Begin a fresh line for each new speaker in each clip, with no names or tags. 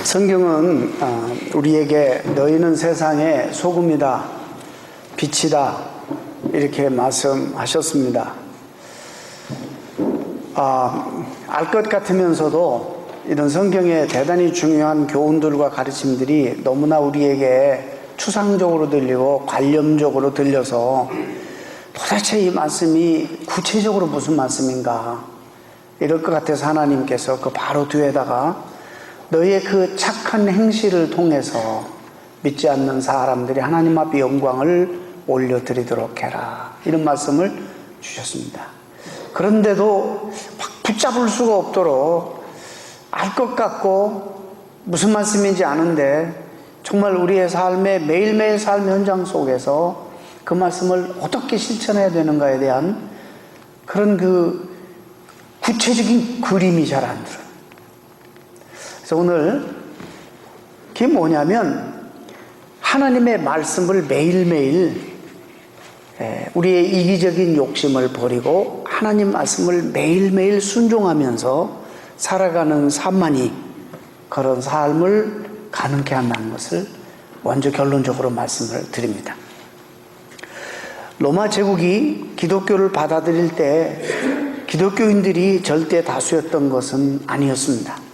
성경은 우리에게 너희는 세상의 소금이다, 빛이다 이렇게 말씀하셨습니다. 알 것 같으면서도 이런 성경의 대단히 중요한 교훈들과 가르침들이 너무나 우리에게 추상적으로 들리고 관념적으로 들려서 도대체 이 말씀이 구체적으로 무슨 말씀인가 이럴 것 같아서 하나님께서 그 바로 뒤에다가 너희의 그 착한 행실을 통해서 믿지 않는 사람들이 하나님 앞에 영광을 올려드리도록 해라 이런 말씀을 주셨습니다. 그런데도 막 붙잡을 수가 없도록 알 것 같고 무슨 말씀인지 아는데 정말 우리의 삶의 매일매일 삶 현장 속에서 그 말씀을 어떻게 실천해야 되는가에 대한 그런 그 구체적인 그림이 잘 안 들어요. 그래서 오늘 그게 뭐냐면 하나님의 말씀을 매일매일 우리의 이기적인 욕심을 버리고 하나님 말씀을 매일매일 순종하면서 살아가는 삶만이 그런 삶을 가능케 한다는 것을 먼저 결론적으로 말씀을 드립니다. 로마 제국이 기독교를 받아들일 때 기독교인들이 절대 다수였던 것은 아니었습니다.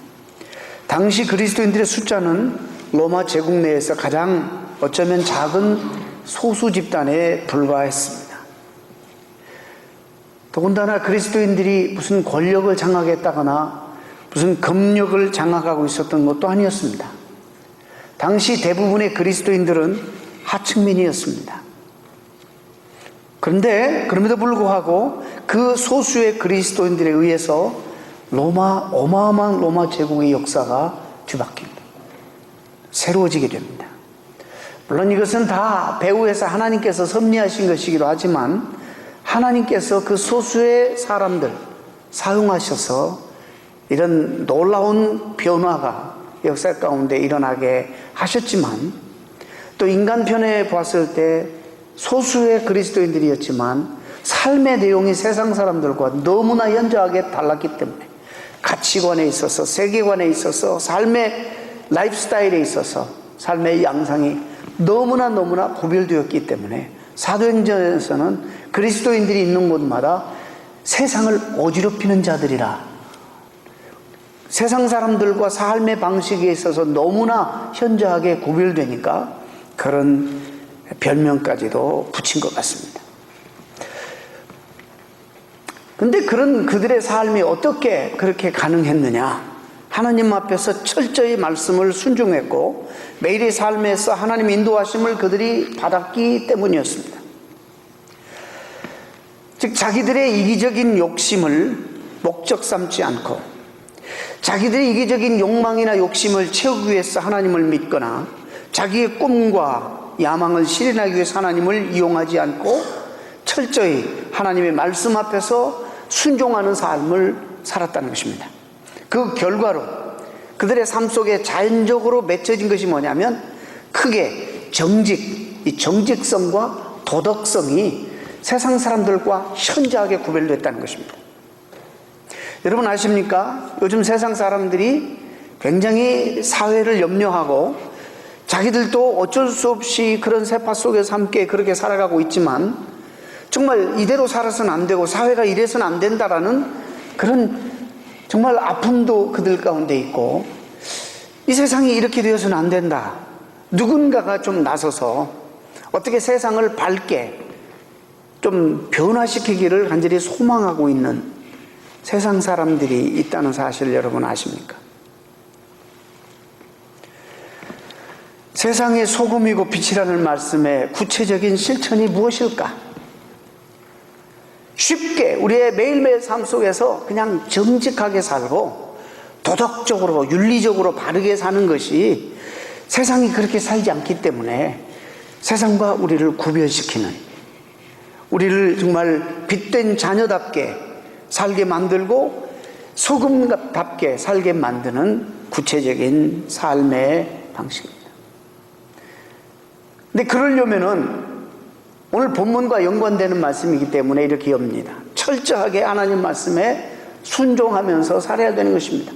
당시 그리스도인들의 숫자는 로마 제국 내에서 가장 어쩌면 작은 소수 집단에 불과했습니다. 더군다나 그리스도인들이 무슨 권력을 장악했다거나 무슨 금력을 장악하고 있었던 것도 아니었습니다. 당시 대부분의 그리스도인들은 하층민이었습니다. 그런데 그럼에도 불구하고 그 소수의 그리스도인들에 의해서 어마어마한 로마 제국의 역사가 뒤바뀝니다. 새로워지게 됩니다. 물론 이것은 다 배후에서 하나님께서 섭리하신 것이기도 하지만 하나님께서 그 소수의 사람들 사용하셔서 이런 놀라운 변화가 역사 가운데 일어나게 하셨지만 또 인간편에 봤을 때 소수의 그리스도인들이었지만 삶의 내용이 세상 사람들과 너무나 현저하게 달랐기 때문에 가치관에 있어서 세계관에 있어서 삶의 라이프스타일에 있어서 삶의 양상이 너무나 구별되었기 때문에 사도행전에서는 그리스도인들이 있는 곳마다 세상을 어지럽히는 자들이라 세상 사람들과 삶의 방식에 있어서 너무나 현저하게 구별되니까 그런 별명까지도 붙인 것 같습니다. 근데 그런 그들의 삶이 어떻게 그렇게 가능했느냐? 하나님 앞에서 철저히 말씀을 순종했고 매일의 삶에서 하나님 인도하심을 그들이 받았기 때문이었습니다. 즉 자기들의 이기적인 욕심을 목적 삼지 않고 자기들의 이기적인 욕망이나 욕심을 채우기 위해서 하나님을 믿거나 자기의 꿈과 야망을 실현하기 위해서 하나님을 이용하지 않고 철저히 하나님의 말씀 앞에서 순종하는 삶을 살았다는 것입니다. 그 결과로 그들의 삶 속에 자연적으로 맺혀진 것이 뭐냐면 크게 이 정직성과 도덕성이 세상 사람들과 현저하게 구별됐다는 것입니다. 여러분 아십니까? 요즘 세상 사람들이 굉장히 사회를 염려하고 자기들도 어쩔 수 없이 그런 세파 속에서 함께 그렇게 살아가고 있지만 정말 이대로 살아서는 안 되고 사회가 이래서는 안 된다라는 그런 정말 아픔도 그들 가운데 있고 이 세상이 이렇게 되어서는 안 된다. 누군가가 좀 나서서 어떻게 세상을 밝게 좀 변화시키기를 간절히 소망하고 있는 세상 사람들이 있다는 사실을 여러분 아십니까? 세상의 소금이고 빛이라는 말씀의 구체적인 실천이 무엇일까? 쉽게 우리의 매일매일 삶 속에서 그냥 정직하게 살고 도덕적으로 윤리적으로 바르게 사는 것이 세상이 그렇게 살지 않기 때문에 세상과 우리를 구별시키는 우리를 정말 빛된 자녀답게 살게 만들고 소금답게 살게 만드는 구체적인 삶의 방식입니다. 근데 그러려면은 오늘 본문과 연관되는 말씀이기 때문에 이렇게 엽니다. 철저하게 하나님 말씀에 순종하면서 살아야 되는 것입니다.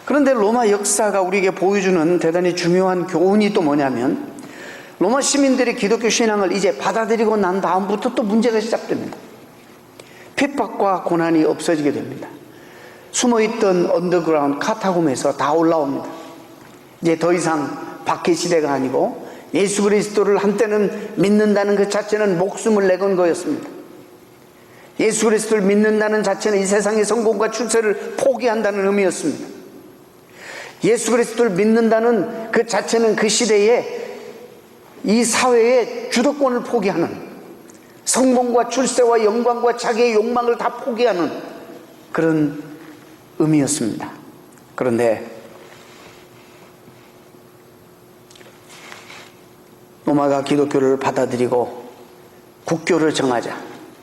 그런데 로마 역사가 우리에게 보여주는 대단히 중요한 교훈이 또 뭐냐면, 로마 시민들이 기독교 신앙을 이제 받아들이고 난 다음부터 또 문제가 시작됩니다. 핍박과 고난이 없어지게 됩니다. 숨어있던 언더그라운드 카타콤에서 다 올라옵니다. 이제 더 이상 박해 시대가 아니고 예수 그리스도를 한때는 믿는다는 그 자체는 목숨을 내건 거였습니다. 예수 그리스도를 믿는다는 자체는 이 세상의 성공과 출세를 포기한다는 의미였습니다. 예수 그리스도를 믿는다는 그 자체는 그 시대에 이 사회의 주도권을 포기하는, 성공과 출세와 영광과 자기의 욕망을 다 포기하는 그런 의미였습니다. 그런데 로마가 기독교를 받아들이고 국교를 정하자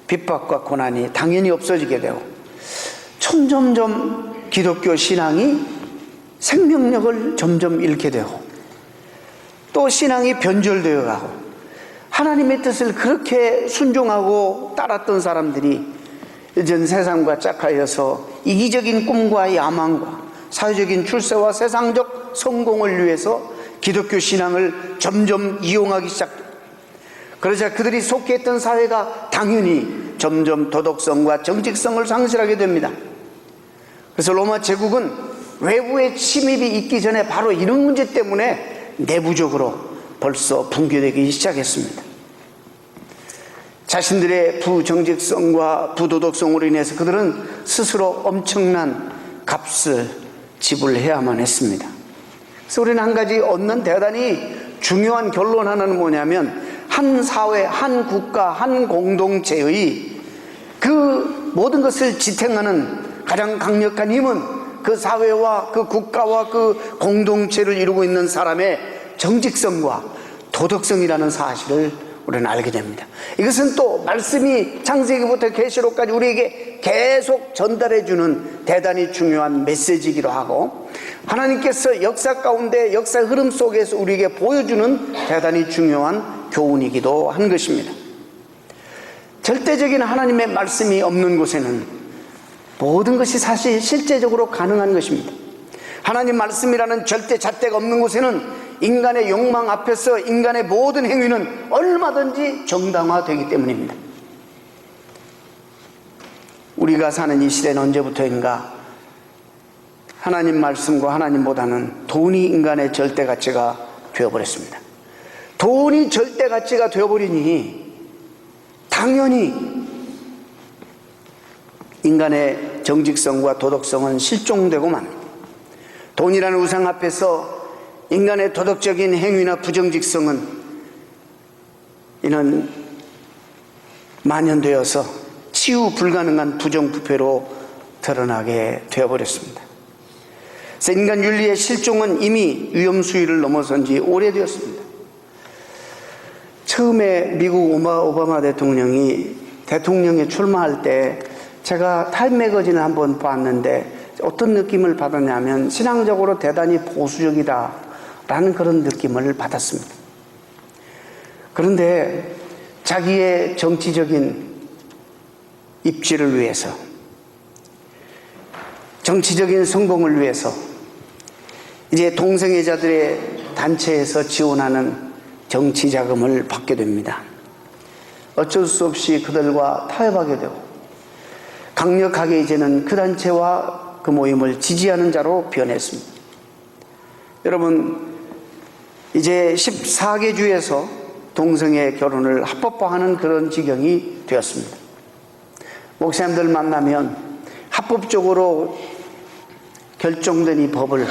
핍박과 고난이 당연히 없어지게 되고, 점점점 기독교 신앙이 생명력을 점점 잃게 되고, 또 신앙이 변절되어 가고, 하나님의 뜻을 그렇게 순종하고 따랐던 사람들이 이젠 세상과 짝하여서 이기적인 꿈과 야망과 사회적인 출세와 세상적 성공을 위해서 기독교 신앙을 점점 이용하기 시작합니다. 그러자 그들이 속해 있던 사회가 당연히 점점 도덕성과 정직성을 상실하게 됩니다. 그래서 로마 제국은 외부의 침입이 있기 전에 바로 이런 문제 때문에 내부적으로 벌써 붕괴되기 시작했습니다. 자신들의 부정직성과 부도덕성으로 인해서 그들은 스스로 엄청난 값을 지불해야만 했습니다. 그래서 우리는 한 가지 얻는 대단히 중요한 결론 하나는 뭐냐면, 한 사회, 한 국가, 한 공동체의 그 모든 것을 지탱하는 가장 강력한 힘은 그 사회와 그 국가와 그 공동체를 이루고 있는 사람의 정직성과 도덕성이라는 사실을 우리는 알게 됩니다. 이것은 또 말씀이 창세기부터 계시록까지 우리에게 계속 전달해주는 대단히 중요한 메시지이기도 하고, 하나님께서 역사 가운데 역사 흐름 속에서 우리에게 보여주는 대단히 중요한 교훈이기도 한 것입니다. 절대적인 하나님의 말씀이 없는 곳에는 모든 것이 사실 실제적으로 가능한 것입니다. 하나님 말씀이라는 절대 잣대가 없는 곳에는 인간의 욕망 앞에서 인간의 모든 행위는 얼마든지 정당화되기 때문입니다. 우리가 사는 이 시대는 언제부터인가 하나님 말씀과 하나님보다는 돈이 인간의 절대 가치가 되어버렸습니다. 돈이 절대 가치가 되어버리니 당연히 인간의 정직성과 도덕성은 실종되고 맙니다. 돈이라는 우상 앞에서 인간의 도덕적인 행위나 부정직성은 이는 만연되어서 치유 불가능한 부정부패로 드러나게 되어버렸습니다. 그래서 인간 윤리의 실종은 이미 위험수위를 넘어선 지 오래되었습니다. 처음에 미국 오바마 대통령이 대통령에 출마할 때 제가 타임 매거진을 한번 봤는데 어떤 느낌을 받았냐면 신앙적으로 대단히 보수적이다라는 그런 느낌을 받았습니다. 그런데 자기의 정치적인 입지를 위해서, 정치적인 성공을 위해서 이제 동성애자들의 단체에서 지원하는 정치 자금을 받게 됩니다. 어쩔 수 없이 그들과 타협하게 되고 강력하게 이제는 그 단체와 그 모임을 지지하는 자로 변했습니다. 여러분, 이제 14개 주에서 동성애 결혼을 합법화하는 그런 지경이 되었습니다. 목사님들 만나면 합법적으로 결정된 이 법을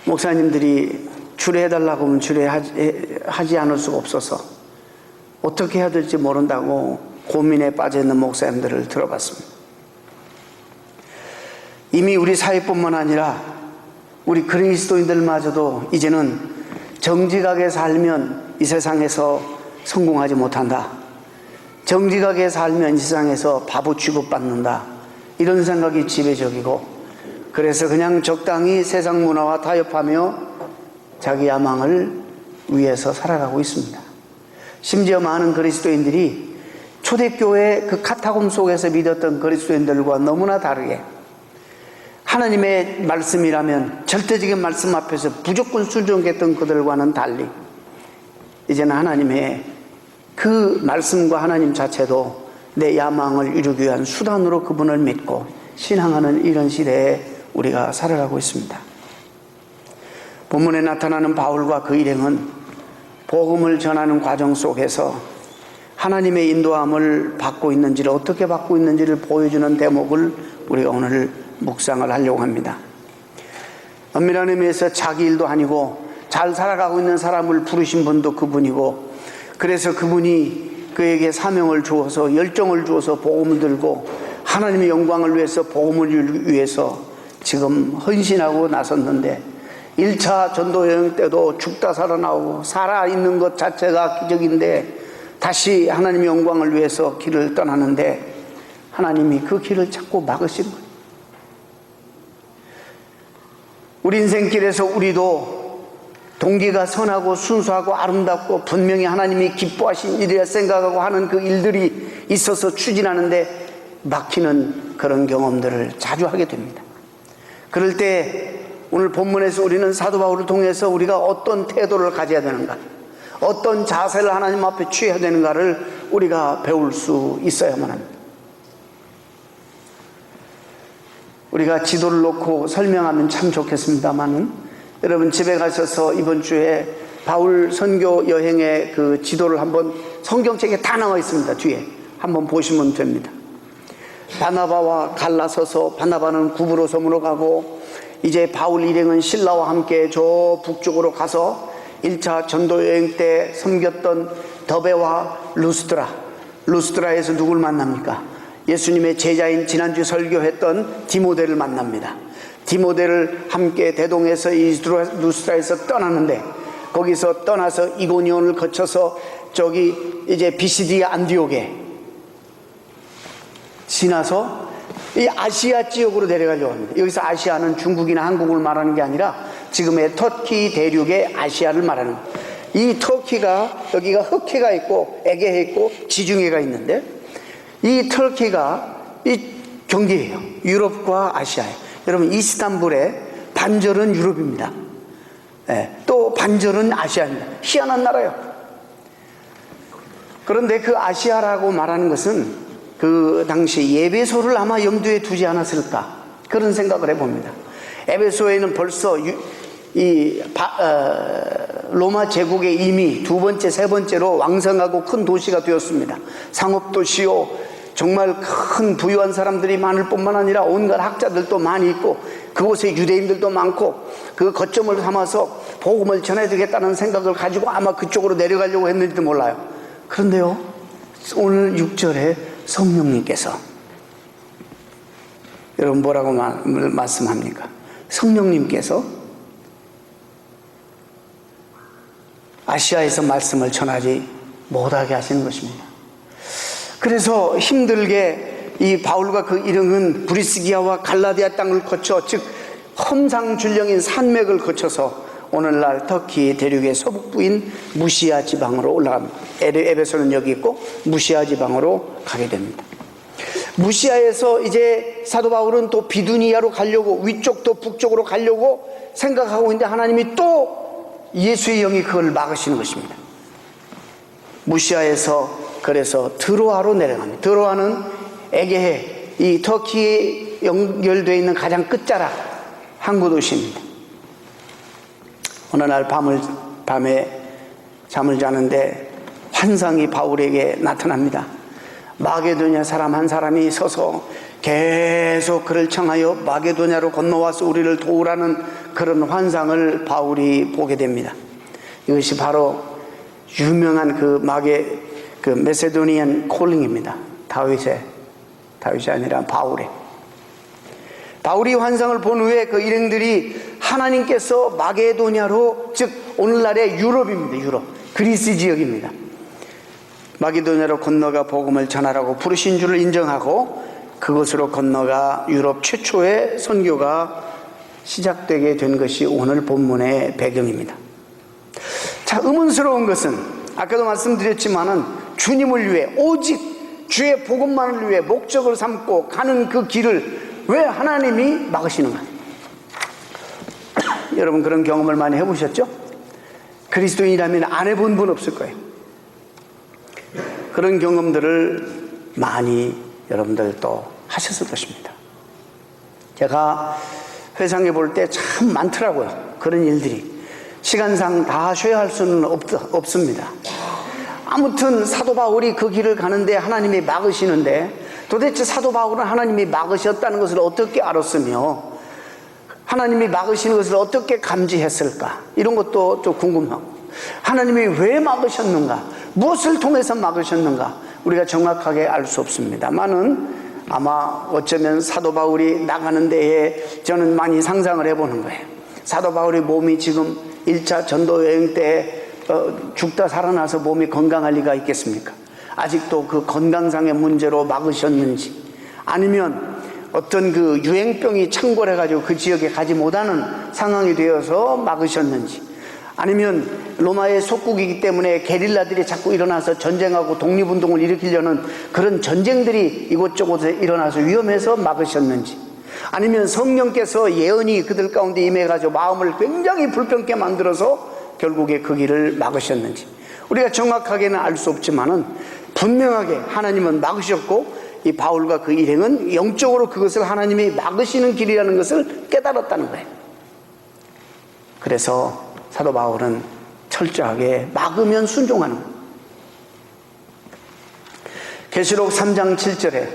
목사님들이 출애해달라고 하면 출애하지 않을 수가 없어서 어떻게 해야 될지 모른다고 고민에 빠져있는 목사님들을 들어봤습니다. 이미 우리 사회뿐만 아니라 우리 그리스도인들마저도 이제는 정직하게 살면 이 세상에서 성공하지 못한다, 정직하게 살면 이 세상에서 바보 취급받는다, 이런 생각이 지배적이고, 그래서 그냥 적당히 세상 문화와 타협하며 자기 야망을 위해서 살아가고 있습니다. 심지어 많은 그리스도인들이 초대교회 그 카타콤 속에서 믿었던 그리스도인들과 너무나 다르게 하나님의 말씀이라면 절대적인 말씀 앞에서 무조건 순종했던 그들과는 달리 이제는 하나님의 그 말씀과 하나님 자체도 내 야망을 이루기 위한 수단으로 그분을 믿고 신앙하는 이런 시대에 우리가 살아가고 있습니다. 본문에 나타나는 바울과 그 일행은 복음을 전하는 과정 속에서 하나님의 인도함을 받고 있는지를, 어떻게 받고 있는지를 보여주는 대목을 우리가 오늘 묵상을 하려고 합니다. 엄밀한 의미에서 자기 일도 아니고 잘 살아가고 있는 사람을 부르신 분도 그분이고, 그래서 그분이 그에게 사명을 주어서 열정을 주어서 복음을 들고 하나님의 영광을 위해서 복음을 위해서 지금 헌신하고 나섰는데 1차 전도 여행 때도 죽다 살아나오고 살아있는 것 자체가 기적인데 다시 하나님의 영광을 위해서 길을 떠나는데 하나님이 그 길을 자꾸 막으신 거예요. 우리 인생길에서 우리도 동기가 선하고 순수하고 아름답고 분명히 하나님이 기뻐하신 일이라 생각하고 하는 그 일들이 있어서 추진하는데 막히는 그런 경험들을 자주 하게 됩니다. 그럴 때 오늘 본문에서 우리는 사도 바울을 통해서 우리가 어떤 태도를 가져야 되는가, 어떤 자세를 하나님 앞에 취해야 되는가를 우리가 배울 수 있어야만 합니다. 우리가 지도를 놓고 설명하면 참 좋겠습니다만은 여러분 집에 가셔서 이번 주에 바울 선교 여행의 그 지도를 한번 성경책에 다 나와 있습니다. 뒤에 한번 보시면 됩니다. 바나바와 갈라서서 바나바는 구브로 섬으로 가고 이제 바울 일행은 신라와 함께 저 북쪽으로 가서 1차 전도 여행 때 섬겼던 더베와 루스드라에서 누굴 만납니까? 예수님의 제자인 지난주 설교했던 디모데를 만납니다. 디모데를 함께 대동해서 이 루스드라에서 떠나는데 거기서 떠나서 이고니온을 거쳐서 저기 이제 비시디아 안디옥에 지나서 이 아시아 지역으로 내려가려고 합니다. 여기서 아시아는 중국이나 한국을 말하는 게 아니라 지금의 터키 대륙의 아시아를 말하는 거예요. 이 터키가 여기가 흑해가 있고 에게해 있고 지중해가 있는데 이 터키가 이 경계예요. 유럽과 아시아예요. 여러분 이스탄불의 반절은 유럽입니다. 또 반절은 아시아입니다. 희한한 나라예요. 그런데 그 아시아라고 말하는 것은 그 당시 에베소를 아마 염두에 두지 않았을까 그런 생각을 해봅니다. 에베소에는 벌써 로마 제국의 이미 두 번째, 세 번째로 왕성하고 큰 도시가 되었습니다. 상업도시요, 정말 큰 부유한 사람들이 많을 뿐만 아니라 온갖 학자들도 많이 있고 그곳에 유대인들도 많고 그 거점을 삼아서 복음을 전해주겠다는 생각을 가지고 아마 그쪽으로 내려가려고 했는지도 몰라요. 그런데요, 오늘 6절에 성령님께서 여러분 뭐라고 말씀합니까? 성령님께서 아시아에서 말씀을 전하지 못하게 하시는 것입니다. 그래서 힘들게 이 바울과 그 일행은 브리스기아와 갈라디아 땅을 거쳐, 즉 험상줄령인 산맥을 거쳐서 오늘날 터키 대륙의 서북부인 무시아 지방으로 올라갑니다. 에베소는 여기 있고 무시아 지방으로 가게 됩니다. 무시아에서 이제 사도 바울은 또 비두니아로 가려고, 위쪽도 북쪽으로 가려고 생각하고 있는데 하나님이 또 예수의 영이 그걸 막으시는 것입니다. 무시아에서 그래서 드로아로 내려갑니다. 드로아는 에게해, 이 터키에 연결되어 있는 가장 끝자락 항구 도시입니다. 어느 날 밤에 잠을 자는데 환상이 바울에게 나타납니다. 마게도냐 사람 한 사람이 서서 계속 그를 청하여 마게도냐로 건너와서 우리를 도우라는 그런 환상을 바울이 보게 됩니다. 이것이 바로 유명한 그 메세도니안 콜링입니다. 다윗이 아니라 바울이 환상을 본 후에 그 일행들이 하나님께서 마게도냐로, 즉 오늘날의 유럽입니다. 유럽, 그리스 지역입니다. 마게도냐로 건너가 복음을 전하라고 부르신 줄을 인정하고 그곳으로 건너가 유럽 최초의 선교가 시작되게 된 것이 오늘 본문의 배경입니다. 자, 의문스러운 것은 아까도 말씀드렸지만은 주님을 위해, 오직 주의 복음만을 위해 목적을 삼고 가는 그 길을 왜 하나님이 막으시는가? 여러분 그런 경험을 많이 해보셨죠? 그리스도인이라면 안 해본 분 없을 거예요. 그런 경험들을 많이 여러분들도 하셨을 것입니다. 제가 회상해 볼 때 참 많더라고요. 그런 일들이. 시간상 다 쉬어야 할 수는 없습니다. 아무튼 사도 바울이 그 길을 가는데 하나님이 막으시는데, 도대체 사도 바울은 하나님이 막으셨다는 것을 어떻게 알았으며 하나님이 막으시는 것을 어떻게 감지했을까? 이런 것도 좀 궁금하고, 하나님이 왜 막으셨는가? 무엇을 통해서 막으셨는가? 우리가 정확하게 알 수 없습니다만은 아마 어쩌면 사도 바울이 나가는 데에 저는 많이 상상을 해보는 거예요. 사도 바울의 몸이 지금 1차 전도 여행 때 죽다 살아나서 몸이 건강할 리가 있겠습니까? 아직도 그 건강상의 문제로 막으셨는지, 아니면 어떤 그 유행병이 창궐해가지고 그 지역에 가지 못하는 상황이 되어서 막으셨는지, 아니면 로마의 속국이기 때문에 게릴라들이 자꾸 일어나서 전쟁하고 독립운동을 일으키려는 그런 전쟁들이 이곳저곳에 일어나서 위험해서 막으셨는지, 아니면 성령께서 예언이 그들 가운데 임해가지고 마음을 굉장히 불평케 만들어서 결국에 그 길을 막으셨는지, 우리가 정확하게는 알 수 없지만은 분명하게 하나님은 막으셨고, 이 바울과 그 일행은 영적으로 그것을 하나님이 막으시는 길이라는 것을 깨달았다는 거예요. 그래서 사도 바울은 철저하게 막으면 순종하는 거예요. 계시록 3장 7절에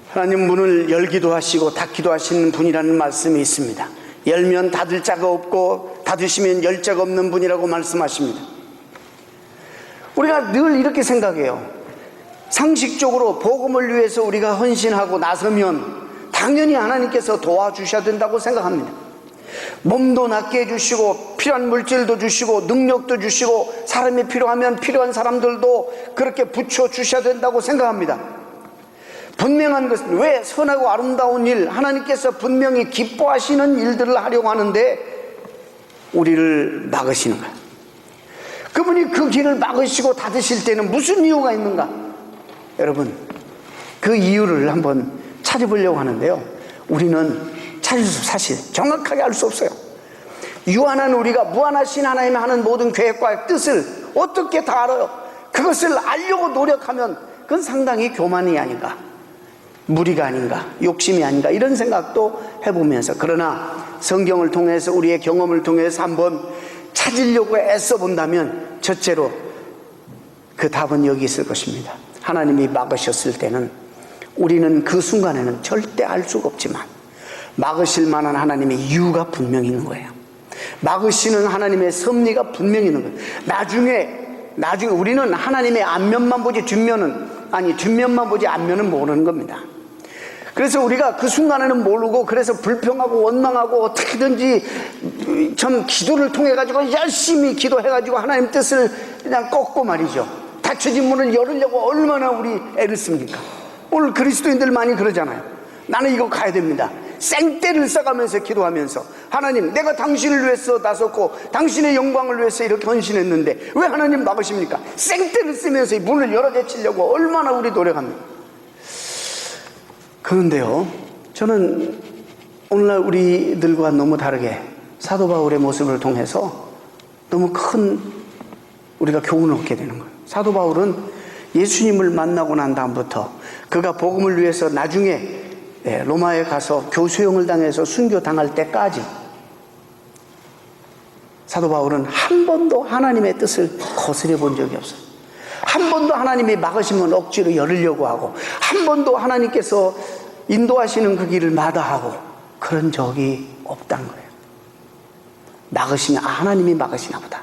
하나님 문을 열기도 하시고 닫기도 하시는 분이라는 말씀이 있습니다. 열면 닫을 자가 없고 닫으시면 열 자가 없는 분이라고 말씀하십니다. 우리가 늘 이렇게 생각해요. 상식적으로 복음을 위해서 우리가 헌신하고 나서면 당연히 하나님께서 도와주셔야 된다고 생각합니다. 몸도 낫게 해주시고 필요한 물질도 주시고 능력도 주시고 사람이 필요하면 필요한 사람들도 그렇게 붙여주셔야 된다고 생각합니다. 분명한 것은, 왜 선하고 아름다운 일, 하나님께서 분명히 기뻐하시는 일들을 하려고 하는데 우리를 막으시는가? 그분이 그 길을 막으시고 닫으실 때는 무슨 이유가 있는가? 여러분, 그 이유를 한번 찾아보려고 하는데요, 우리는 사실 정확하게 알 수 없어요. 유한한 우리가 무한하신 하나님이 하는 모든 계획과 뜻을 어떻게 다 알아요? 그것을 알려고 노력하면 그건 상당히 교만이 아닌가, 무리가 아닌가, 욕심이 아닌가, 이런 생각도 해보면서, 그러나 성경을 통해서 우리의 경험을 통해서 한번 찾으려고 애써 본다면 첫째로 그 답은 여기 있을 것입니다. 하나님이 막으셨을 때는 우리는 그 순간에는 절대 알 수가 없지만 막으실 만한 하나님의 이유가 분명히 있는 거예요. 막으시는 하나님의 섭리가 분명히 있는 거예요. 나중에 우리는 하나님의 앞면만 보지 뒷면만 보지 앞면은 모르는 겁니다. 그래서 우리가 그 순간에는 모르고, 그래서 불평하고 원망하고 어떻게든지 참 기도를 통해 가지고 열심히 기도해 가지고 하나님 뜻을 그냥 꺾고 말이죠, 닫혀진 문을 열으려고 얼마나 우리 애를 씁니까? 오늘 그리스도인들 많이 그러잖아요. 나는 이거 가야 됩니다. 생떼를 써가면서 기도하면서, 하나님, 내가 당신을 위해서 나섰고 당신의 영광을 위해서 이렇게 헌신했는데 왜 하나님 막으십니까? 생떼를 쓰면서 이 문을 열어제치려고 얼마나 우리 노력합니까? 그런데요, 저는 오늘날 우리들과 너무 다르게 사도 바울의 모습을 통해서 너무 큰 우리가 교훈을 얻게 되는 거예요. 사도 바울은 예수님을 만나고 난 다음부터 그가 복음을 위해서 나중에 로마에 가서 교수형을 당해서 순교당할 때까지 사도 바울은 한 번도 하나님의 뜻을 거스려 본 적이 없어요. 한 번도 하나님이 막으시면 억지로 열으려고 하고, 한 번도 하나님께서 인도하시는 그 길을 마다하고 그런 적이 없다는 거예요. 막으시면 하나님이 막으시나 보다.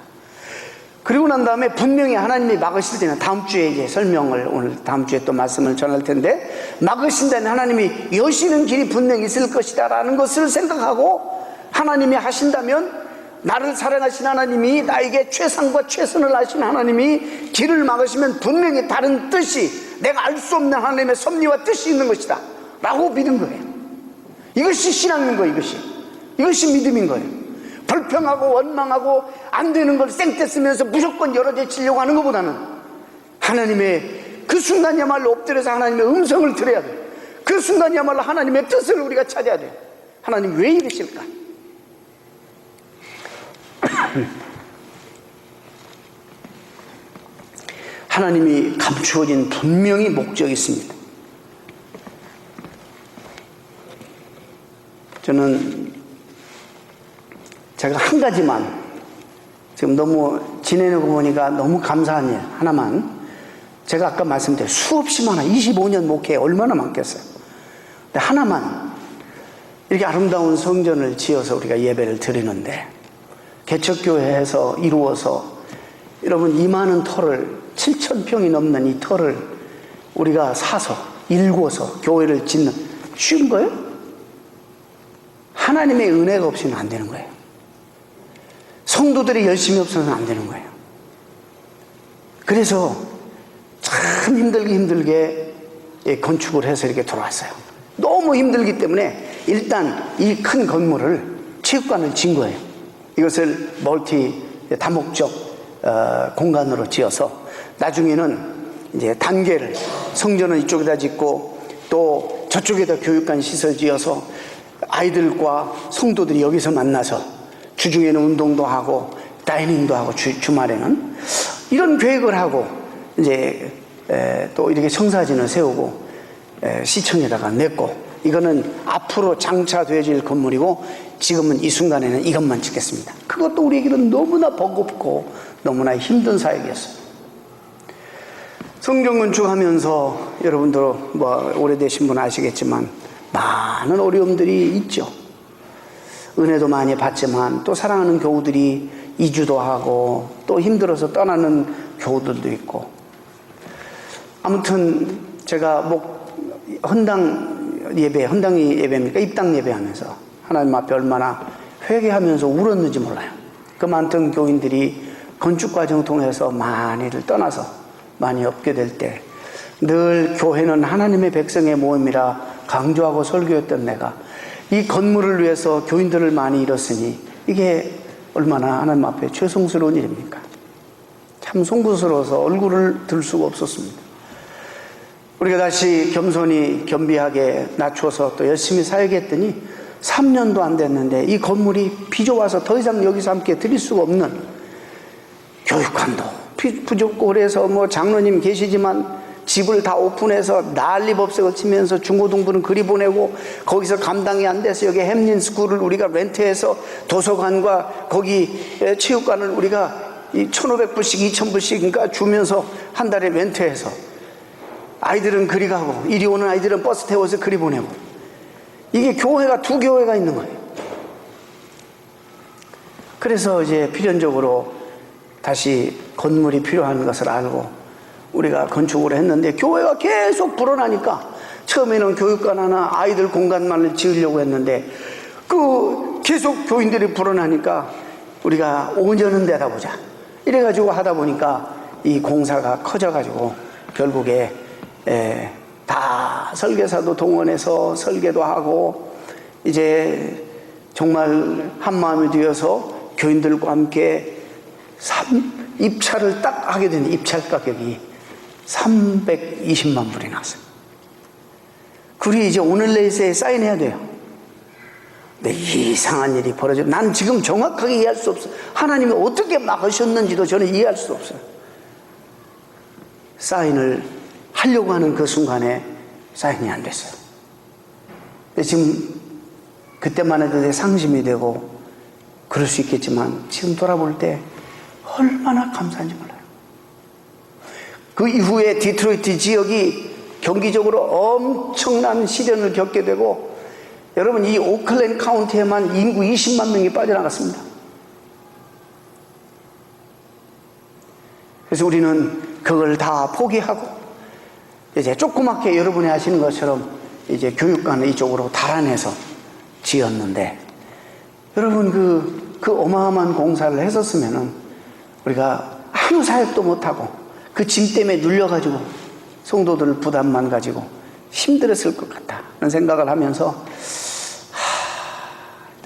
그리고 난 다음에 분명히 하나님이 막으실 때는, 다음 주에 이제 설명을, 오늘 다음 주에 또 말씀을 전할 텐데, 막으신다는 하나님이 여시는 길이 분명히 있을 것이다 라는 것을 생각하고, 하나님이 하신다면, 나를 사랑하신 하나님이, 나에게 최상과 최선을 하신 하나님이 길을 막으시면 분명히 다른 뜻이, 내가 알 수 없는 하나님의 섭리와 뜻이 있는 것이다 라고 믿은 거예요. 이것이 신앙인 거예요. 이것이 믿음인 거예요. 불평하고 원망하고 안 되는 걸 생떼 쓰면서 무조건 열어제치려고 하는 것보다는 하나님의 그 순간이야말로 엎드려서 하나님의 음성을 들어야 돼요. 그 그 순간이야말로 하나님의 뜻을 우리가 찾아야 돼요. 하나님 왜 이러실까? 하나님이 감추어진 분명히 목적이 있습니다. 저는 제가 한 가지만 지금 너무 지내고 보니까 너무 감사한 일 하나만, 제가 아까 말씀드린 수없이 많아, 25년 목회 얼마나 많겠어요. 근데 하나만, 이렇게 아름다운 성전을 지어서 우리가 예배를 드리는데 개척교회에서 이루어서 여러분 이 많은 터를, 7,000평이 넘는 이 터를 우리가 사서 일구어서 교회를 짓는, 쉬운 거예요? 하나님의 은혜가 없이는 안 되는 거예요. 성도들이 열심히 없어서는 안 되는 거예요. 그래서 참 힘들게 건축을 해서 이렇게 돌아왔어요. 너무 힘들기 때문에 일단 이 큰 건물을, 체육관을 지은 거예요. 이것을 다목적 공간으로 지어서 나중에는 이제 단계를, 성전은 이쪽에다 짓고 또 저쪽에다 교육관 시설 지어서 아이들과 성도들이 여기서 만나서 주중에는 운동도 하고 다이닝도 하고 주말에는 이런 계획을 하고 이제 또 이렇게 청사진을 세우고 시청에다가 냈고, 이거는 앞으로 장차되어질 건물이고 지금은 이 순간에는 이것만 짓겠습니다. 그것도 우리에게는 너무나 버겁고 너무나 힘든 사역이었어요. 성전 건축하면서 여러분들 뭐 오래되신 분 아시겠지만 많은 어려움들이 있죠. 은혜도 많이 받지만 또 사랑하는 교우들이 이주도 하고 또 힘들어서 떠나는 교우들도 있고, 아무튼 제가 헌당 예배입니까? 입당 예배하면서 하나님 앞에 얼마나 회개하면서 울었는지 몰라요. 그 많던 교인들이 건축 과정 통해서 많이를 떠나서 많이 없게 될 때 늘 교회는 하나님의 백성의 모임이라 강조하고 설교했던 내가 이 건물을 위해서 교인들을 많이 잃었으니 이게 얼마나 하나님 앞에 죄송스러운 일입니까? 참 송구스러워서 얼굴을 들 수가 없었습니다. 우리가 다시 겸손히 겸비하게 낮춰서 또 열심히 사역했더니 3년도 안 됐는데 이 건물이 비좁아서 더 이상 여기서 함께 드릴 수가 없는, 교육관도 부족고 그래서 뭐 장로님 계시지만 집을 다 오픈해서 난리법석을 치면서 중고등부는 그리 보내고 거기서 감당이 안 돼서 여기 햄린스쿨을 우리가 렌트해서 도서관과 거기 체육관을 우리가 1,500불씩 2,000불씩 주면서 한 달에 렌트해서 아이들은 그리 가고 이리 오는 아이들은 버스 태워서 그리 보내고, 이게 교회가 두 교회가 있는 거예요. 그래서 이제 필연적으로 다시 건물이 필요한 것을 알고 우리가 건축을 했는데 교회가 계속 불어나니까 처음에는 교육관 하나 아이들 공간만을 지으려고 했는데 계속 교인들이 불어나니까 우리가 5년은 되다 보자 이래가지고 하다 보니까 이 공사가 커져가지고 결국에 다 설계사도 동원해서 설계도 하고 이제 정말 한마음이 되어서 교인들과 함께 입찰을 딱 하게 된 입찰 가격이 320만 불이 나왔어요. 그리 이제 오늘 내일에 사인해야 돼요. 근데 이상한 일이 벌어져. 난 지금 정확하게 이해할 수 없어. 하나님이 어떻게 막으셨는지도 저는 이해할 수 없어요. 사인을 하려고 하는 그 순간에 사인이 안 됐어요. 근데 지금 그때만 해도 내 상심이 되고 그럴 수 있겠지만 지금 돌아볼 때 얼마나 감사한지 몰라요. 그 이후에 디트로이트 지역이 경기적으로 엄청난 시련을 겪게 되고, 여러분 이 오클랜드 카운티에만 인구 20만 명이 빠져나갔습니다. 그래서 우리는 그걸 다 포기하고 이제 조그맣게 여러분이 하시는 것처럼 이제 교육관을 이쪽으로 달아내서 지었는데, 여러분 그 어마어마한 공사를 했었으면은 우리가 아무 사역도 못하고 그 짐 때문에 눌려가지고 성도들 부담만 가지고 힘들었을 것 같다는 생각을 하면서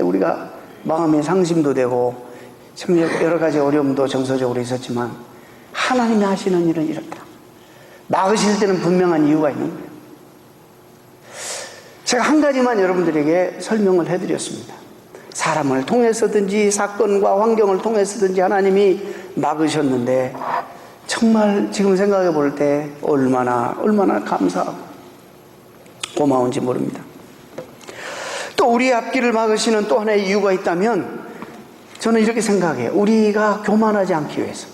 우리가 마음의 상심도 되고 참 여러 가지 어려움도 정서적으로 있었지만 하나님이 하시는 일은 이렇다. 막으실 때는 분명한 이유가 있는 거예요. 제가 한 가지만 여러분들에게 설명을 해드렸습니다. 사람을 통해서든지 사건과 환경을 통해서든지 하나님이 막으셨는데 정말 지금 생각해 볼 때 얼마나 감사하고 고마운지 모릅니다. 또 우리의 앞길을 막으시는 또 하나의 이유가 있다면 저는 이렇게 생각해요. 우리가 교만하지 않기 위해서,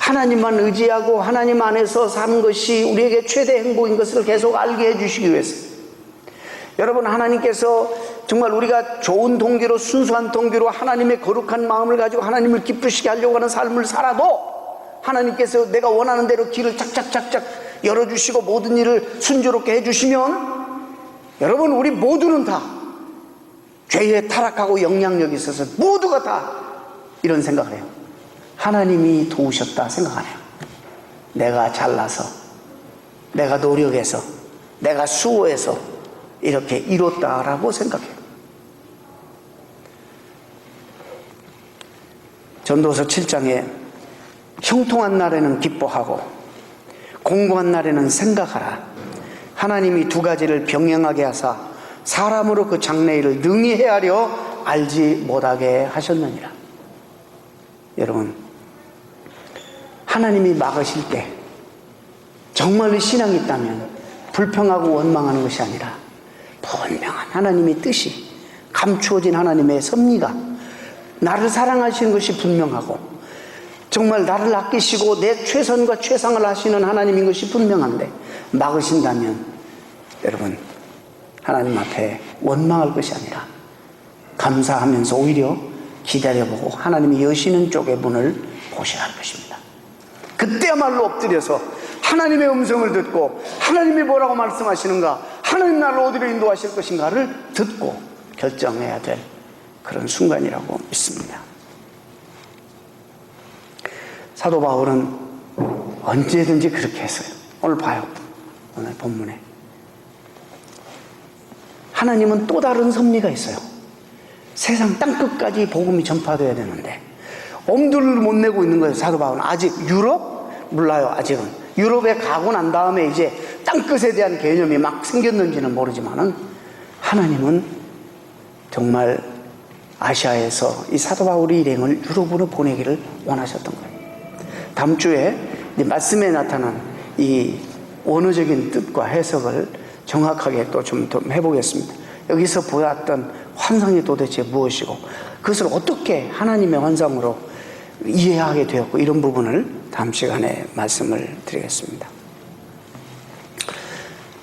하나님만 의지하고 하나님 안에서 사는 것이 우리에게 최대 행복인 것을 계속 알게 해주시기 위해서. 여러분, 하나님께서 정말 우리가 좋은 동기로, 순수한 동기로 하나님의 거룩한 마음을 가지고 하나님을 기쁘시게 하려고 하는 삶을 살아도 하나님께서 내가 원하는 대로 길을 착착착착 열어주시고 모든 일을 순조롭게 해주시면 여러분, 우리 모두는 다 죄에 타락하고 영향력이 있어서 모두가 다 이런 생각을 해요. 하나님이 도우셨다 생각하네요. 내가 잘나서, 내가 노력해서, 내가 수고해서 이렇게 이뤘다라고 생각해요. 전도서 7장에 형통한 날에는 기뻐하고 공고한 날에는 생각하라. 하나님이 두 가지를 병행하게 하사 사람으로 그 장래일을 능히 헤아려 알지 못하게 하셨느니라. 여러분, 하나님이 막으실 때 정말로 신앙이 있다면 불평하고 원망하는 것이 아니라 분명한 하나님의 뜻이, 감추어진 하나님의 섭리가, 나를 사랑하시는 것이 분명하고 정말 나를 아끼시고 내 최선과 최상을 하시는 하나님인 것이 분명한데 막으신다면 여러분, 하나님 앞에 원망할 것이 아니라 감사하면서 오히려 기다려보고 하나님이 여시는 쪽의 문을 보셔야 할 것입니다. 그때야말로 엎드려서 하나님의 음성을 듣고 하나님이 뭐라고 말씀하시는가, 하나님 나를 어디로 인도하실 것인가를 듣고 결정해야 될 그런 순간이라고 믿습니다. 사도 바울은 언제든지 그렇게 했어요. 오늘 봐요. 오늘 본문에 하나님은 또 다른 섭리가 있어요. 세상 땅끝까지 복음이 전파되어야 되는데 엄두를 못 내고 있는 거예요. 사도 바울은 아직 유럽? 몰라요. 아직은 유럽에 가고 난 다음에 이제 땅끝에 대한 개념이 막 생겼는지는 모르지만은 하나님은 정말 아시아에서 이 사도 바울의 일행을 유럽으로 보내기를 원하셨던 거예요. 다음 주에 말씀에 나타난 이 원어적인 뜻과 해석을 정확하게 또 좀 해보겠습니다. 여기서 보았던 환상이 도대체 무엇이고 그것을 어떻게 하나님의 환상으로 이해하게 되었고, 이런 부분을 다음 시간에 말씀을 드리겠습니다.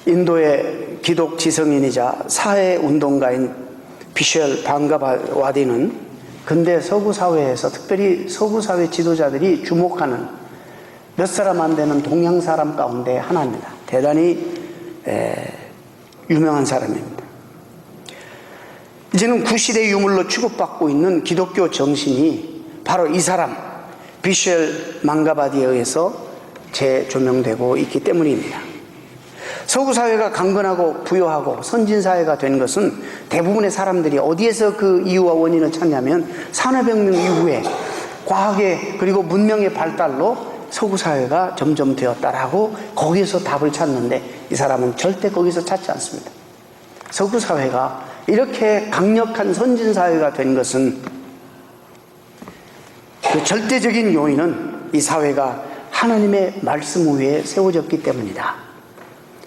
인도의 기독 지성인이자 사회운동가인 비셜 방가바와디는 근대 서구사회에서, 특별히 서구사회 지도자들이 주목하는 몇 사람 안 되는 동양 사람 가운데 하나입니다. 대단히 유명한 사람입니다. 이제는 구시대 유물로 취급받고 있는 기독교 정신이 바로 이 사람 비셜 망가바디에 의해서 재조명되고 있기 때문입니다. 서구사회가 강건하고 부유하고 선진사회가 된 것은 대부분의 사람들이 어디에서 그 이유와 원인을 찾냐면 산업혁명 이후에 과학의 그리고 문명의 발달로 서구사회가 점점 되었다라고 거기에서 답을 찾는데, 이 사람은 절대 거기서 찾지 않습니다. 서구사회가 이렇게 강력한 선진사회가 된 것은 그 절대적인 요인은 이 사회가 하나님의 말씀 위에 세워졌기 때문이다.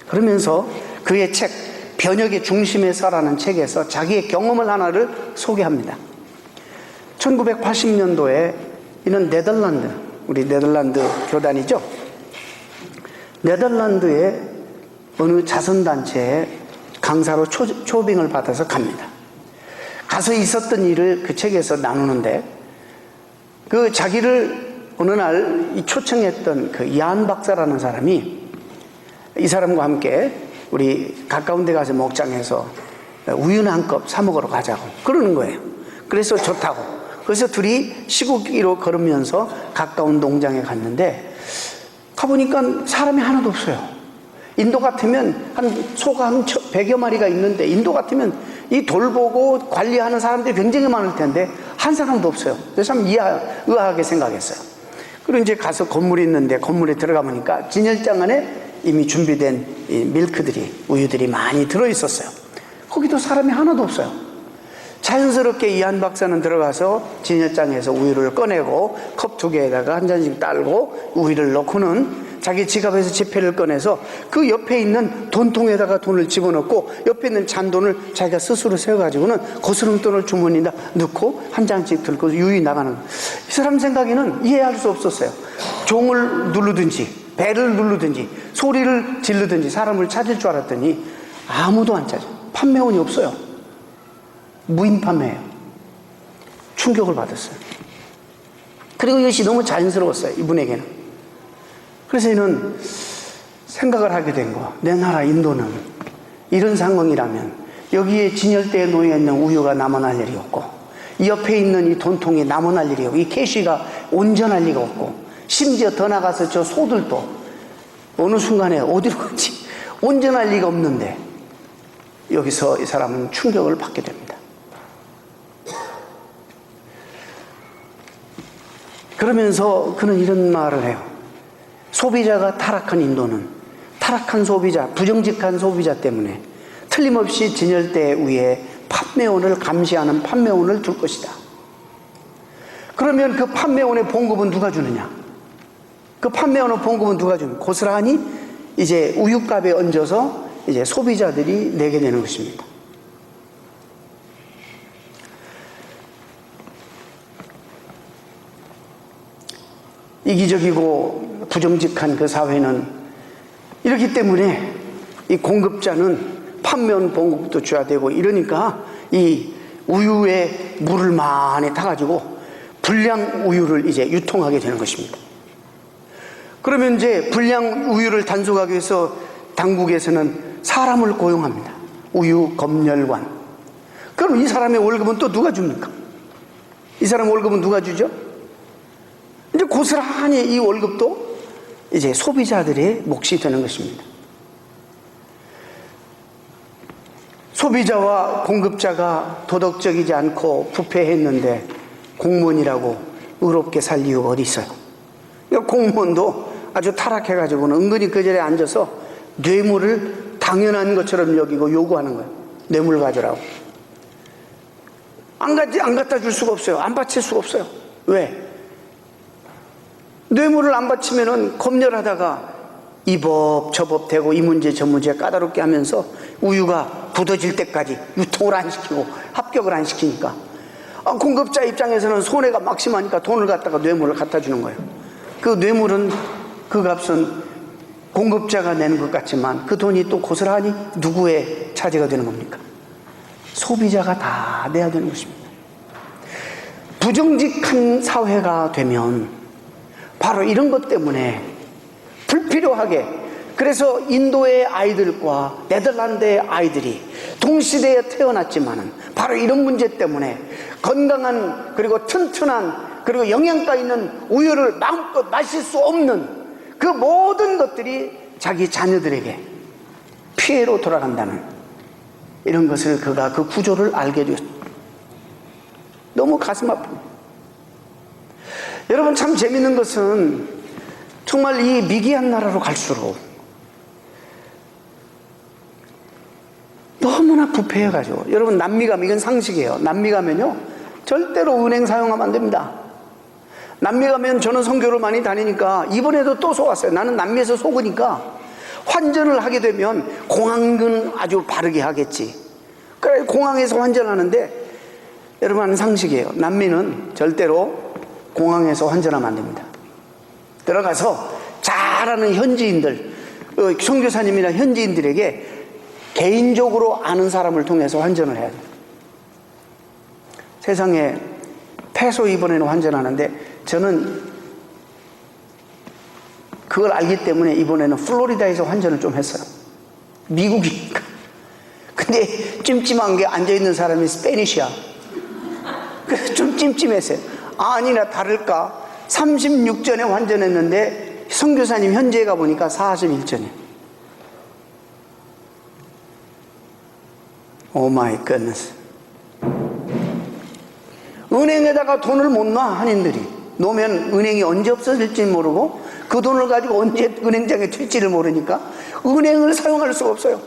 그러면서 그의 책 변혁의 중심에서라는 책에서 자기의 경험을 하나를 소개합니다. 1980년도에 이는 네덜란드, 우리 네덜란드 교단이죠. 네덜란드의 어느 자선단체에 강사로 초빙을 받아서 갑니다. 가서 있었던 일을 그 책에서 나누는데, 그 자기를 어느 날 이 초청했던 그 이안 박사라는 사람이 이 사람과 함께 우리 가까운 데 가서 목장에서 우유나 한 컵 사 먹으러 가자고 그러는 거예요. 그래서 좋다고. 그래서 둘이 시국기로 걸으면서 가까운 농장에 갔는데, 가보니까 사람이 하나도 없어요. 인도 같으면 소가 한 100여 마리가 있는데, 인도 같으면 이 돌보고 관리하는 사람들이 굉장히 많을 텐데 한 사람도 없어요. 그래서 참 의아하게 생각했어요. 그리고 이제 가서 건물이 있는데, 건물에 들어가 보니까 진열장 안에 이미 준비된 이 밀크들이, 우유들이 많이 들어있었어요. 거기도 사람이 하나도 없어요. 자연스럽게 이한 박사는 들어가서 진열장에서 우유를 꺼내고 컵 2개에다가 한 잔씩 따르고 우유를 넣고는 자기 지갑에서 지폐를 꺼내서 그 옆에 있는 돈통에다가 돈을 집어넣고 옆에 있는 잔돈을 자기가 스스로 세워가지고는 거스름돈을 주머니에다 넣고 한 장씩 들고 유유 나가는 거예요. 이 사람 생각에는 이해할 수 없었어요. 종을 누르든지 배를 누르든지 소리를 지르든지 사람을 찾을 줄 알았더니 아무도 안 찾아요. 판매원이 없어요. 무인 판매예요. 충격을 받았어요. 그리고 이것이 너무 자연스러웠어요, 이분에게는. 그래서 이는 생각을 하게 된 거야. 내 나라 인도는 이런 상황이라면 여기에 진열대에 놓여있는 우유가 남아날 일이 없고 이 옆에 있는 이 돈통이 남아날 일이 없고 이 캐시가 온전할 리가 없고 심지어 더 나가서 저 소들도 어느 순간에 어디로 간지 온전할 리가 없는데 여기서 이 사람은 충격을 받게 됩니다. 그러면서 그는 이런 말을 해요. 소비자가 타락한 인도는 타락한 소비자, 부정직한 소비자 때문에 틀림없이 진열대 위에 판매원을 감시하는 판매원을 둘 것이다. 그러면 그 판매원의 봉급은 누가 주느냐? 그 판매원의 봉급은 누가 주느냐? 고스란히 이제 우유값에 얹어서 이제 소비자들이 내게 되는 것입니다. 이기적이고 부정직한 그 사회는 이렇기 때문에 이 공급자는 판매원 봉급도 줘야 되고 이러니까 이 우유에 물을 많이 타가지고 불량 우유를 이제 유통하게 되는 것입니다. 그러면 이제 불량 우유를 단속하기 위해서 당국에서는 사람을 고용합니다. 우유 검열관. 그럼 이 사람의 월급은 또 누가 줍니까? 이 사람 월급은 누가 주죠? 이제 고스란히 이 월급도 이제 소비자들의 몫이 되는 것입니다. 소비자와 공급자가 도덕적이지 않고 부패했는데 공무원이라고 의롭게 살 이유가 어디 있어요? 공무원도 아주 타락해가지고는 은근히 그 자리에 앉아서 뇌물을 당연한 것처럼 여기고 요구하는 거예요. 뇌물 가져라고. 안 갖다 줄 수가 없어요. 안 바칠 수가 없어요. 왜? 뇌물을 안 바치면은 검열하다가 이 법 저 법 되고 이 문제 저 문제 까다롭게 하면서 우유가 굳어질 때까지 유통을 안 시키고 합격을 안 시키니까 공급자 입장에서는 손해가 막심하니까 돈을 갖다가 뇌물을 갖다 주는 거예요. 그 뇌물은 그 값은 공급자가 내는 것 같지만 그 돈이 또 고스란히 누구의 차지가 되는 겁니까? 소비자가 다 내야 되는 것입니다. 부정직한 사회가 되면 바로 이런 것 때문에 불필요하게, 그래서 인도의 아이들과 네덜란드의 아이들이 동시대에 태어났지만은 바로 이런 문제 때문에 건강한 그리고 튼튼한 그리고 영양가 있는 우유를 마음껏 마실 수 없는 그 모든 것들이 자기 자녀들에게 피해로 돌아간다는 이런 것을 그가 그 구조를 알게 되었습니다. 너무 가슴 아픕니다. 여러분, 참 재밌는 것은 정말 이 미개한 나라로 갈수록 너무나 부패해가지고, 여러분 남미 가면, 이건 상식이에요. 남미 가면요 절대로 은행 사용하면 안 됩니다. 남미 가면 저는 선교를 많이 다니니까 이번에도 또 속았어요. 나는 남미에서 속으니까 환전을 하게 되면 공항은 아주 바르게 하겠지. 그래 공항에서 환전하는데, 여러분 하는 상식이에요. 남미는 절대로 공항에서 환전하면 안 됩니다. 들어가서 잘하는 현지인들, 선교사님이나 현지인들에게 개인적으로 아는 사람을 통해서 환전을 해야 돼요. 세상에 페소 이번에는 환전하는데 저는 그걸 알기 때문에 이번에는 플로리다에서 환전을 좀 했어요. 미국이니까. 근데 찜찜한 게 앉아있는 사람이 스페니쉬야. 그래서 좀 찜찜했어요. 아니나 다를까 36전에 환전했는데 선교사님 현지에 가보니까 41전이에요. 오 마이 갓네스. 은행에다가 돈을 못 놔. 한인들이 놓으면 은행이 언제 없어질지 모르고 그 돈을 가지고 언제 은행장에 튈지를 모르니까 은행을 사용할 수가 없어요.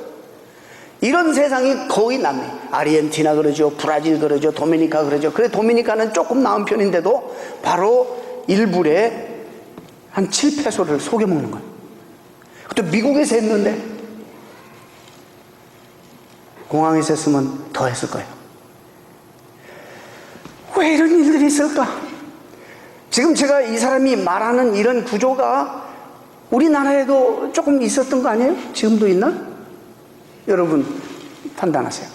이런 세상이 거의 남미, 아르헨티나 그러죠, 브라질 그러죠, 도미니카 그러죠. 그래 도미니카는 조금 나은 편인데도 바로 1불에 한 7페소를 속여 먹는 거예요. 또 미국에서 했는데 공항에서 했으면 더 했을 거예요. 왜 이런 일들이 있을까? 지금 제가 이 사람이 말하는 이런 구조가 우리나라에도 조금 있었던 거 아니에요? 지금도 있나? 여러분 판단하세요.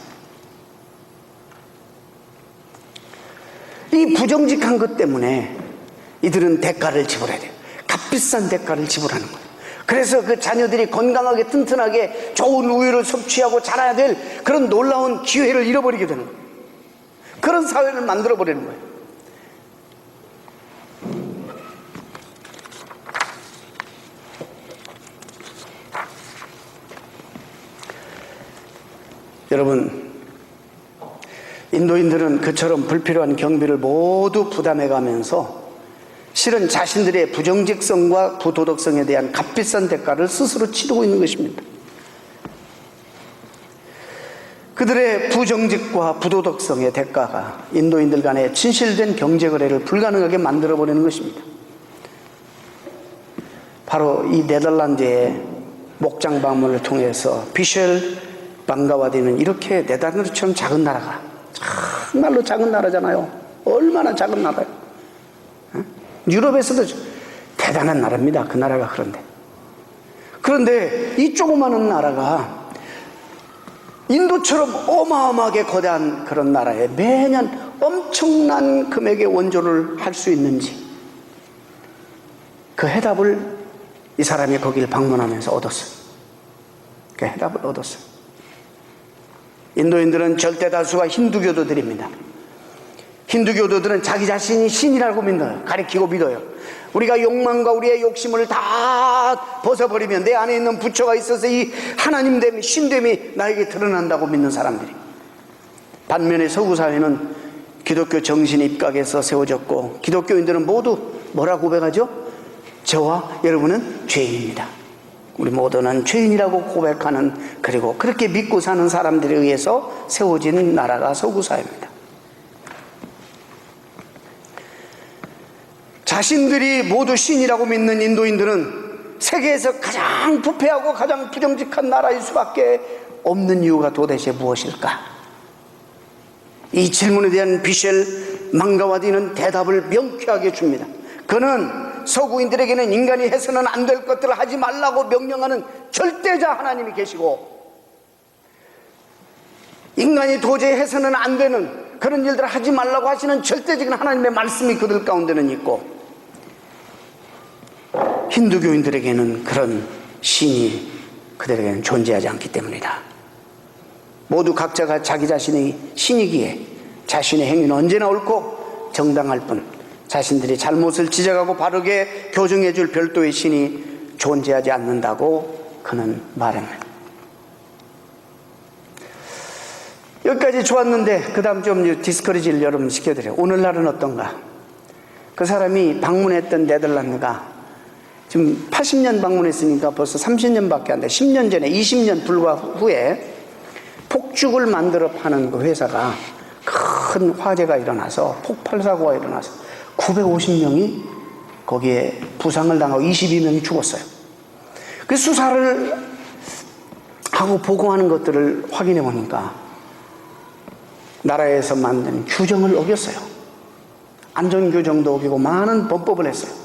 이 부정직한 것 때문에 이들은 대가를 지불해야 돼요. 값비싼 대가를 지불하는 거예요. 그래서 그 자녀들이 건강하게 튼튼하게 좋은 우유를 섭취하고 자라야 될 그런 놀라운 기회를 잃어버리게 되는 거예요. 그런 사회를 만들어버리는 거예요. 여러분, 인도인들은 그처럼 불필요한 경비를 모두 부담해가면서 실은 자신들의 부정직성과 부도덕성에 대한 값비싼 대가를 스스로 치르고 있는 것입니다. 그들의 부정직과 부도덕성의 대가가 인도인들 간의 진실된 경제거래를 불가능하게 만들어버리는 것입니다. 바로 이 네덜란드의 목장 방문을 통해서 비셸 방가와디는 이렇게 네덜란드처럼 작은 나라가, 정말로 작은 나라잖아요. 얼마나 작은 나라예요. 유럽에서도 대단한 나라입니다. 그 나라가. 그런데 이 조그마한 나라가 인도처럼 어마어마하게 거대한 그런 나라에 매년 엄청난 금액의 원조를 할 수 있는지, 그 해답을 이 사람이 거기를 방문하면서 얻었어요. 그 해답을 얻었어요. 인도인들은 절대 다수가 힌두교도들입니다. 힌두교도들은 자기 자신이 신이라고 믿어요. 가리키고 믿어요. 우리가 욕망과 우리의 욕심을 다 벗어버리면 내 안에 있는 부처가 있어서 이 하나님됨이, 신됨이 나에게 드러난다고 믿는 사람들이. 반면에 서구사회는 기독교 정신이 입각해서 세워졌고, 기독교인들은 모두 뭐라고 고백하죠? 저와 여러분은 죄인입니다. 우리 모두는 죄인이라고 고백하는, 그리고 그렇게 믿고 사는 사람들에 의해서 세워진 나라가 서구사회입니다. 자신들이 모두 신이라고 믿는 인도인들은 세계에서 가장 부패하고 가장 부정직한 나라일 수밖에 없는 이유가 도대체 무엇일까? 이 질문에 대한 비셸 망가와디는 대답을 명쾌하게 줍니다. 그는 서구인들에게는 인간이 해서는 안 될 것들을 하지 말라고 명령하는 절대자 하나님이 계시고, 인간이 도저히 해서는 안 되는 그런 일들을 하지 말라고 하시는 절대적인 하나님의 말씀이 그들 가운데는 있고, 힌두교인들에게는 그런 신이 그들에게는 존재하지 않기 때문이다. 모두 각자가 자기 자신의 신이기에 자신의 행위는 언제나 옳고 정당할 뿐 자신들이 잘못을 지적하고 바르게 교정해 줄 별도의 신이 존재하지 않는다고 그는 말합니다. 여기까지 좋았는데 그 다음 좀 디스커리지를 여러분 시켜드려요. 오늘날은 어떤가? 그 사람이 방문했던 네덜란드가 지금 80년 방문했으니까 벌써 30년밖에 안 돼. 10년 전에, 20년 불과 후에 폭죽을 만들어 파는 그 회사가 큰 화재가 일어나서, 폭발사고가 일어나서 950명이 거기에 부상을 당하고 22명이 죽었어요. 그 수사를 하고 보고하는 것들을 확인해 보니까 나라에서 만든 규정을 어겼어요. 안전규정도 어기고 많은 범법을 했어요.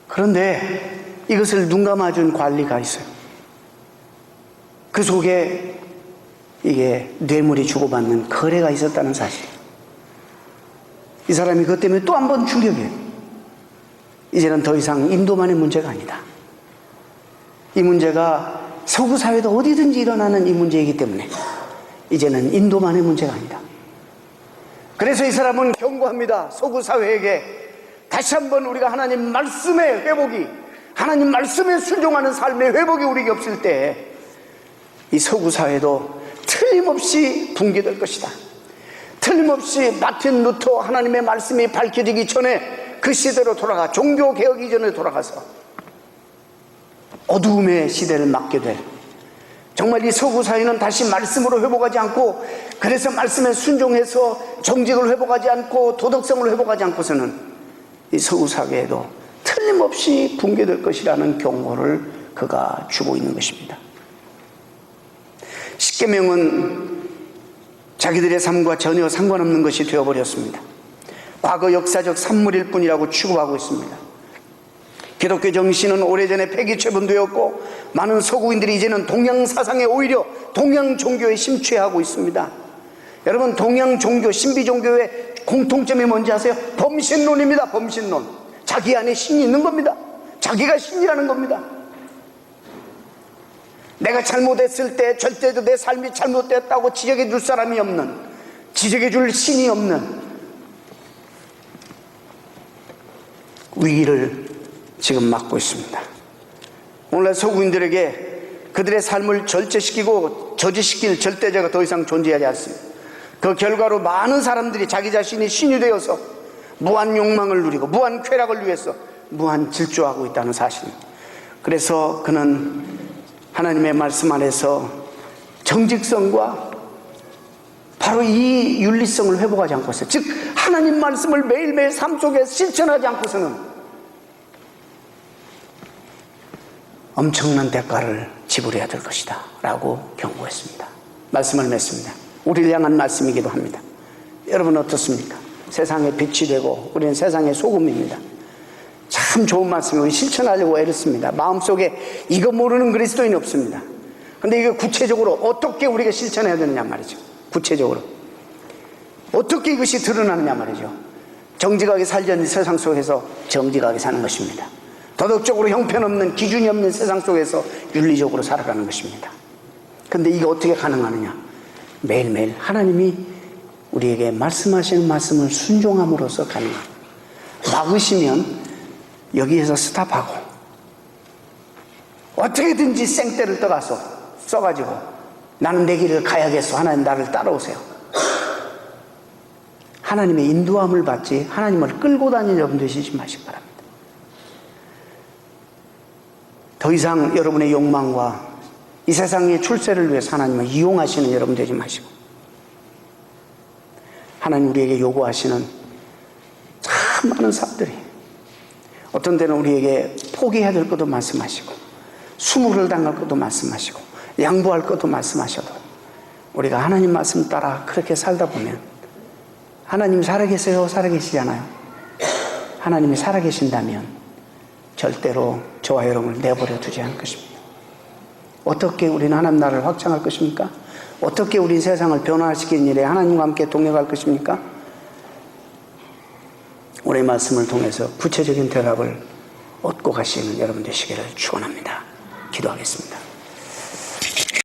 그런데 이것을 눈감아준 관리가 있어요. 그 속에 이게 뇌물이 주고받는 거래가 있었다는 사실. 이 사람이 그것 때문에 또 한 번 충격이에요. 이제는 더 이상 인도만의 문제가 아니다. 이 문제가 서구 사회도 어디든지 일어나는 이 문제이기 때문에 이제는 인도만의 문제가 아니다. 그래서 이 사람은 경고합니다. 서구 사회에게 다시 한번 우리가 하나님 말씀의 회복이, 하나님 말씀에 순종하는 삶의 회복이 우리에게 없을 때 이 서구 사회도 틀림없이 붕괴될 것이다. 틀림없이 마틴 루터 하나님의 말씀이 밝혀지기 전에 그 시대로 돌아가, 종교개혁 이전에 돌아가서 어두움의 시대를 맞게 될 정말 이 서구 사회는 다시 말씀으로 회복하지 않고, 그래서 말씀에 순종해서 정직을 회복하지 않고 도덕성을 회복하지 않고서는 이 서구 사회에도 틀림없이 붕괴될 것이라는 경고를 그가 주고 있는 것입니다. 십계명은 자기들의 삶과 전혀 상관없는 것이 되어버렸습니다. 과거 역사적 산물일 뿐이라고 취급하고 있습니다. 기독교 정신은 오래전에 폐기 처분되었고, 많은 서구인들이 이제는 동양 사상에 오히려 동양 종교에 심취하고 있습니다. 여러분, 동양 종교, 신비 종교의 공통점이 뭔지 아세요? 범신론입니다. 범신론. 자기 안에 신이 있는 겁니다. 자기가 신이라는 겁니다. 내가 잘못했을 때 절대로 내 삶이 잘못됐다고 지적해 줄 사람이 없는, 지적해 줄 신이 없는 위기를 지금 맞고 있습니다. 오늘날 서구인들에게 그들의 삶을 절제시키고 저지시킬 절대자가 더 이상 존재하지 않습니다. 그 결과로 많은 사람들이 자기 자신이 신이 되어서 무한 욕망을 누리고 무한 쾌락을 위해서 무한 질주하고 있다는 사실입니다. 그래서 그는 하나님의 말씀 안에서 정직성과 바로 이 윤리성을 회복하지 않고서, 즉 하나님 말씀을 매일매일 삶 속에 실천하지 않고서는 엄청난 대가를 지불해야 될 것이다 라고 경고했습니다. 말씀을 맺습니다. 우리를 향한 말씀이기도 합니다. 여러분 어떻습니까? 세상의 빛이 되고 우리는 세상의 소금입니다. 참 좋은 말씀을 우리 실천하려고 애를 씁니다. 마음속에 이거 모르는 그리스도인이 없습니다. 근데 이거 구체적으로 어떻게 우리가 실천해야 되느냐 말이죠. 구체적으로 어떻게 이것이 드러나느냐 말이죠. 정직하게 살려는 세상 속에서 정직하게 사는 것입니다. 도덕적으로 형편없는, 기준이 없는 세상 속에서 윤리적으로 살아가는 것입니다. 근데 이게 어떻게 가능하느냐? 매일매일 하나님이 우리에게 말씀하시는 말씀을 순종함으로써 가능합니다. 막으시면 여기에서 스탑하고 어떻게든지 생떼를 떠가서 써가지고 나는 내 길을 가야겠어, 하나님 나를 따라오세요. 하나님의 인도함을 받지 하나님을 끌고 다니는 여러분 되시지 마시기 바랍니다. 더 이상 여러분의 욕망과 이 세상의 출세를 위해서 하나님을 이용하시는 여러분 되지 마시고, 하나님 우리에게 요구하시는 참 많은 사람들이, 어떤 때는 우리에게 포기해야 될 것도 말씀하시고, 수모를 당할 것도 말씀하시고, 양보할 것도 말씀하셔도 우리가 하나님 말씀 따라 그렇게 살다 보면, 하나님 살아계세요? 살아계시잖아요. 하나님이 살아계신다면 절대로 저와 여러분을 내버려 두지 않을 것입니다. 어떻게 우리는 하나님 나라를 확장할 것입니까? 어떻게 우리 세상을 변화시키는 일에 하나님과 함께 동행할 것입니까? 오늘 말씀을 통해서 구체적인 대답을 얻고 가시는 여러분 되시기를 축원합니다. 기도하겠습니다.